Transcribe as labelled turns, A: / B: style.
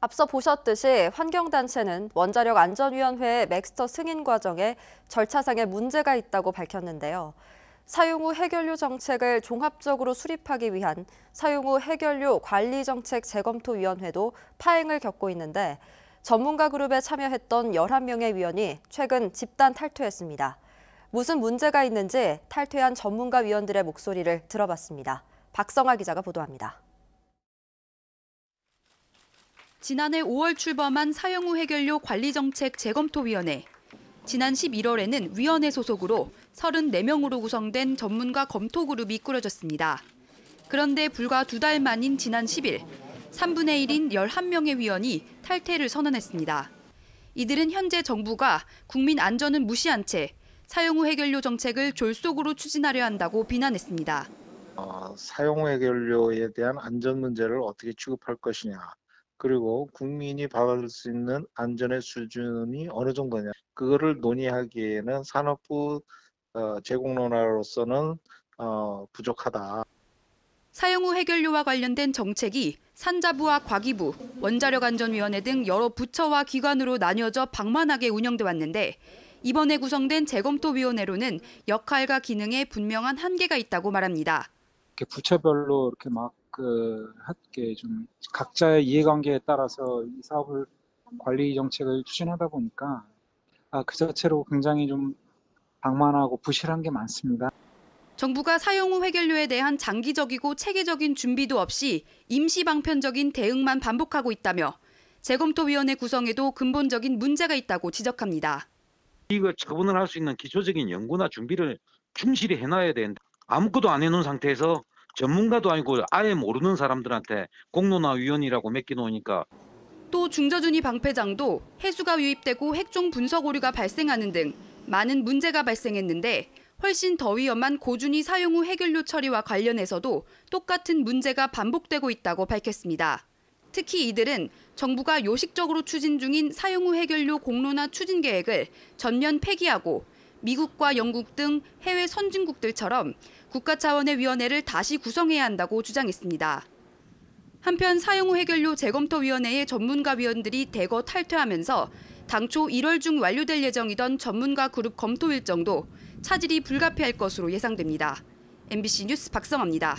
A: 앞서 보셨듯이 환경단체는 원자력안전위원회의 맥스터 승인 과정에 절차상의 문제가 있다고 밝혔는데요. 사용 후 해결료 정책을 종합적으로 수립하기 위한 사용 후 해결료 관리정책 재검토위원회도 파행을 겪고 있는데 전문가 그룹에 참여했던 11명의 위원이 최근 집단 탈퇴했습니다. 무슨 문제가 있는지 탈퇴한 전문가 위원들의 목소리를 들어봤습니다. 박성아 기자가 보도합니다.
B: 지난해 5월 출범한 사용 후 해결료 관리정책 재검토위원회. 지난 11월에는 위원회 소속으로 34명으로 구성된 전문가 검토그룹이 꾸려졌습니다. 그런데 불과 2달 만인 지난 10일, 3분의 1인 11명의 위원이 탈퇴를 선언했습니다. 이들은 현재 정부가 국민 안전은 무시한 채 사용 후 해결료 정책을 졸속으로 추진하려 한다고 비난했습니다.
C: 사용 후 해결료에 대한 안전 문제를 어떻게 취급할 것이냐. 그리고 국민이 받을 수 있는 안전의 수준이 어느 정도냐. 그거를 논의하기에는 산업부 제공론화로서는 부족하다.
B: 사용 후 해결료와 관련된 정책이 산자부와 과기부, 원자력안전위원회 등 여러 부처와 기관으로 나뉘어져 방만하게 운영돼 왔는데 이번에 구성된 재검토위원회로는 역할과 기능에 분명한 한계가 있다고 말합니다.
D: 부처별로 이렇게 이렇게 좀 각자의 이해관계에 따라서 이 사업을 관리 정책을 추진하다 보니까 그 자체로 굉장히 좀 방만하고 부실한 게 많습니다.
B: 정부가 사용 후 해결료에 대한 장기적이고 체계적인 준비도 없이 임시 방편적인 대응만 반복하고 있다며 재검토위원회 구성에도 근본적인 문제가 있다고 지적합니다.
E: 이거 처분을 할 수 있는 기초적인 연구나 준비를 충실히 해놔야 되는데 아무것도 안 해놓은 상태에서 전문가도 아니고 아예 모르는 사람들한테 공론화위원이라고 맡겨놓으니까.
B: 또 중저준위 방패장도 해수가 유입되고 핵종 분석 오류가 발생하는 등 많은 문제가 발생했는데 훨씬 더 위험한 고준위 사용 후 해결료 처리와 관련해서도 똑같은 문제가 반복되고 있다고 밝혔습니다. 특히 이들은 정부가 요식적으로 추진 중인 사용 후 해결료 공론화 추진 계획을 전면 폐기하고 미국과 영국 등 해외 선진국들처럼 국가 차원의 위원회를 다시 구성해야 한다고 주장했습니다. 한편 사용 후 해결료 재검토위원회의 전문가 위원들이 대거 탈퇴하면서 당초 1월 중 완료될 예정이던 전문가 그룹 검토 일정도 차질이 불가피할 것으로 예상됩니다. MBC 뉴스 박성아입니다.